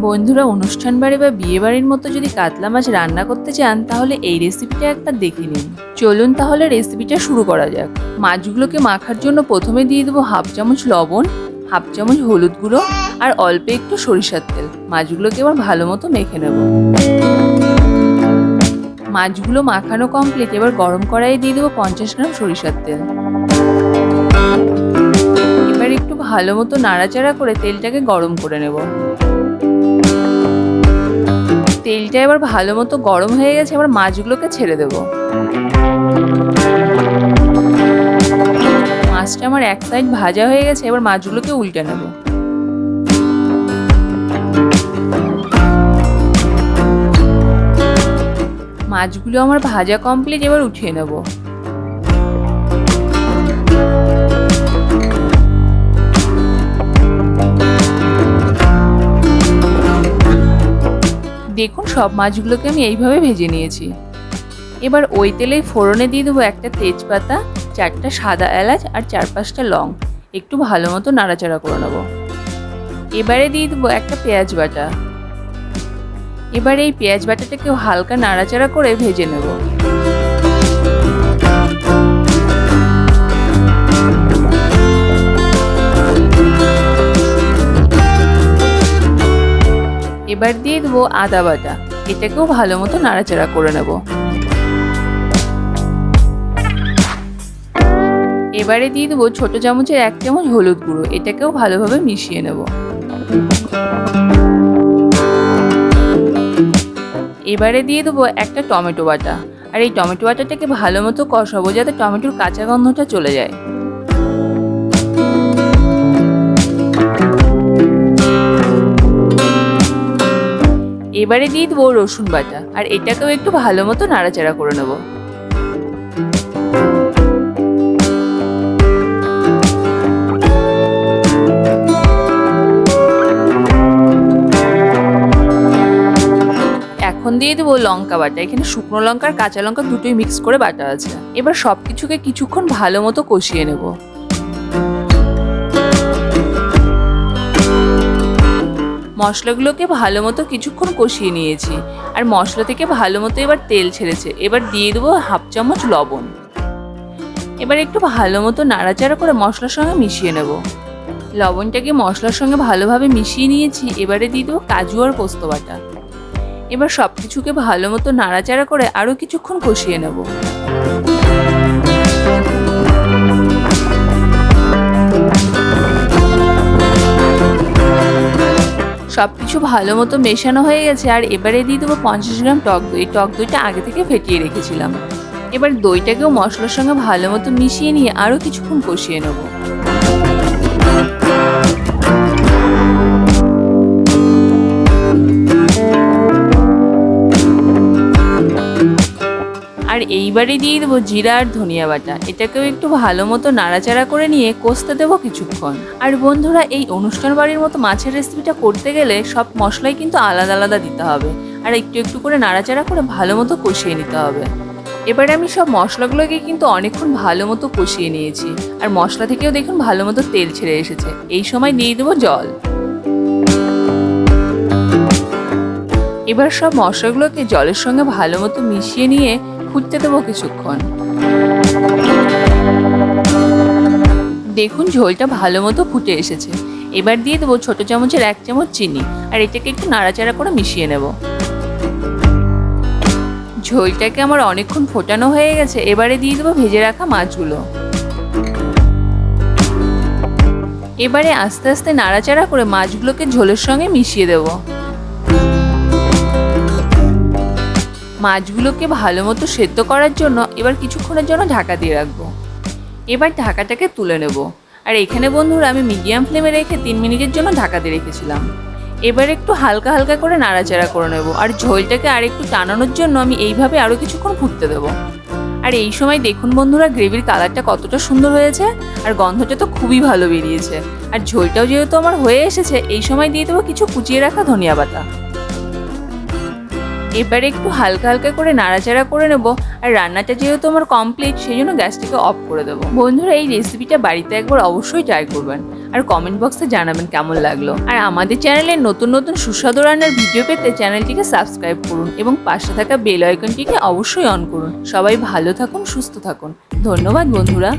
বন্ধুরা, অনুষ্ঠান বাড়ি বা বিয়ে বাড়ির মতো যদি কাতলা মাছ রান্না করতে চান তাহলে এই রেসিপিটা একবার দেখে নিন। চলুন তাহলে রেসিপিটা শুরু করা যাক। মাছগুলোকে মাখার জন্য প্রথমে দিয়ে দেবো হাফ চামচ লবণ, হাফ চামচ হলুদ গুঁড়ো আর অল্প একটু সরিষার তেল। মাছগুলোকে এবার ভালো মতো মেখে নেব। মাছগুলো মাখানো কমপ্লিট। এবার গরম কড়াইয়ে দিয়ে দেবো 50 গ্রাম সরিষার তেল। এবার একটু ভালো মতো নাড়াচাড়া করে তেলটাকে গরম করে নেব। তেলটা এবার ভালো মতো গরম হয়ে গেছে। এবার মাছগুলোকে ছেড়ে দেব। মাছটা আমার এক সাইড ভাজা হয়ে গেছে। এবার মাছগুলোকে উল্টে নেব। মাছগুলো আমার ভাজা কমপ্লিট। এবার উঠিয়ে নেব। দেখুন, সব মাছগুলোকে আমি এইভাবে ভেজে নিয়েছি। এবার ওই তেলেই ফোড়নে দিয়ে দেবো একটা তেজপাতা, 4টা সাদা এলাচ আর 4-5টা লং। একটু ভালো মতো নাড়াচাড়া করে নেব। এবারে দিয়ে দেবো একটা পেঁয়াজ বাটা। এবার এই পেঁয়াজ বাটাটাকেও হালকা নাড়াচাড়া করে ভেজে নেব। এবার দিয়ে দেবো আদা বাটা। এটাকেও ভালো মতো নাড়াচাড়া করে নেব। এবারে দিয়ে দেবো ছোট চামচের 1 চামচ হলুদ গুঁড়ো। এটাকেও ভালোভাবে মিশিয়ে নেব। এবারে দিয়ে দেবো একটা টমেটো বাটা। আর এই টমেটো বাটাটাকে ভালো মতো কষাবো যাতে টমেটোর কাঁচা গন্ধটা চলে যায়। এবারে দিয়ে দেবো রসুন বাটা। আর এটাকেও একটু ভালো মতো নাড়াচাড়া করে নেব। এখন দিয়ে দেবো লঙ্কা বাটা। এখানে শুকনো লঙ্কা আর কাঁচা লঙ্কা দুটোই মিক্স করে বাটা আছে। এবার সবকিছুকে কিছুক্ষণ ভালো মতো কষিয়ে নেব। মশলাগুলোকে ভালো মতো কিছুক্ষণ কষিয়ে নিয়েছি। আর মশলা থেকে ভালো মতো এবার তেল ছেড়েছে। এবার দিয়ে দেবো হাফ চামচ লবণ। এবার একটু ভালো মতো নাড়াচাড়া করে মশলার সঙ্গে মিশিয়ে নেব। লবণটাকে মশলার সঙ্গে ভালোভাবে মিশিয়ে নিয়েছি। এবারে দিয়ে দেবো কাজু আর পোস্ত বাটা। এবার সব কিছুকে ভালো মতো নাড়াচাড়া করে আরও কিছুক্ষণ কষিয়ে নেব। সবকিছু ভালো মতো মেশানো হয়ে গেছে। আর এবারে দিয়ে দেবো 50 গ্রাম টক দই। টক দইটা আগে থেকে ফেটিয়ে রেখেছিলাম। এবার দইটাকেও মশলার সঙ্গে ভালো মতো মিশিয়ে নিয়ে আরও কিছুক্ষণ কষিয়ে নেব। আর এইবারে দিয়ে দেবো জিরা আর ধনিয়া বাটা। এটাকেও একটু ভালো মতো নাড়াচাড়া করে নিয়ে কষতে দেবো কিছুক্ষণ। আর বন্ধুরা, এই অনুষ্ঠান বাড়ির মতো মাছের রেসিপিটা করতে গেলে সব মশলাই কিন্তু আলাদা আলাদা দিতে হবে। আর একটু একটু করে নাড়াচাড়া করে ভালো মতো কষিয়ে নিতে হবে। এবারে আমি সব মশলাগুলোকে কিন্তু অনেকক্ষণ ভালো মতো কষিয়ে নিয়েছি। আর মশলা থেকেও দেখুন ভালো মতো তেল ছেড়ে এসেছে। এই সময় দিয়ে দেবো জল। এবার সব মশলাগুলোকে জলের সঙ্গে ভালো মতো মিশিয়ে নিয়ে ফুটতে দেবো কিছুক্ষণ। দেখুন, ঝোলটা ভালো মতো ফুটে এসেছে। এবার দিয়ে দেবো ছোট চামচের 1 চামচ চিনি। আর এটাকে একটু নাড়াচাড়া করে মিশিয়ে নেব। ঝোলটাকে আমার অনেকক্ষণ ফোটানো হয়ে গেছে। এবারে দিয়ে দেবো ভেজে রাখা মাছগুলো। এবারে আস্তে আস্তে নাড়াচাড়া করে মাছগুলোকে ঝোলের সঙ্গে মিশিয়ে দেবো। মাছগুলোকে ভালো মতো সেদ্ধ করার জন্য এবার কিছুক্ষণের জন্য ঢাকা দিয়ে রাখবো। এবার ঢাকাটাকে তুলে নেব। আর এখানে বন্ধুরা আমি মিডিয়াম ফ্লেমে রেখে 3 মিনিটের জন্য ঢাকা দিয়ে রেখেছিলাম। এবার একটু হালকা হালকা করে নাড়াচাড়া করে নেব। আর ঝোলটাকে আর একটু টানানোর জন্য আমি এইভাবে আরও কিছুক্ষণ ফুটতে দেবো। আর এই সময় দেখুন বন্ধুরা, গ্রেভির কালারটা কতটা সুন্দর হয়েছে। আর গন্ধটা তো খুবই ভালো বেরিয়েছে। আর ঝোলটাও যেহেতু আমার হয়ে এসেছে, এই সময় দিয়ে দেবো কিছু কুচিয়ে রাখা ধনিয়া পাতা। এবারে একটু হালকা হালকা করে নাড়াচাড়া করে নেব। আর রান্নাটা যেহেতু আমার কমপ্লিট, সেই জন্য গ্যাসটাকে অফ করে দেবো। বন্ধুরা, এই রেসিপিটা বাড়িতে একবার অবশ্যই ট্রাই করবেন। আর কমেন্ট বক্সে জানাবেন কেমন লাগলো। আর আমাদের চ্যানেলে নতুন নতুন সুস্বাদু রান্নার ভিডিও পেতে চ্যানেলটিকে সাবস্ক্রাইব করুন এবং পাশে থাকা বেল আইকনটিকে অবশ্যই অন করুন। সবাই ভালো থাকুন, সুস্থ থাকুন। ধন্যবাদ বন্ধুরা।